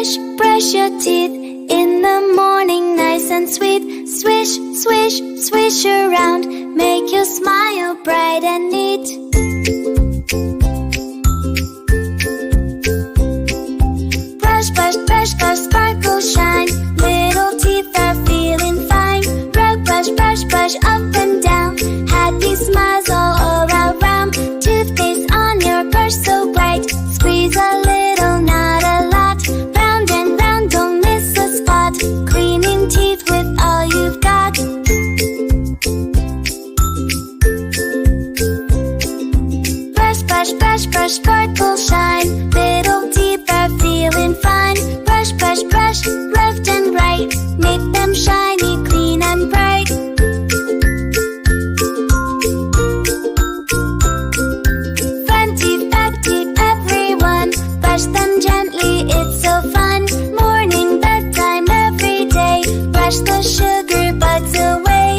brush your teeth in the morning, nice and sweet. Swish, swish, swish around, make your smile bright and neat. Brush, brush, brush, brush, sparkle, shine, little teeth are feeling fine. Rub, brush, brush, brush, up and down, happy smiles all around. Toothpaste on your brush so bright, squeeze a little, not a lot. Round and round, don't miss a spot, cleaning teeth with all you've got. Brush, brush, brush, brush, sparkle, shine, little teeth are feeling fine. Brush, brush, brush, left and right, make them shiny, clean and bright. Front teeth, back teeth, everyone, brush them gently, it's so fun. Morning, bedtime, every day, brush the sugar bugs away.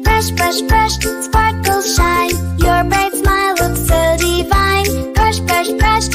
Brush, brush, brush, sparkle, shine, your bright smile looks so divine. Brush, brush, brush,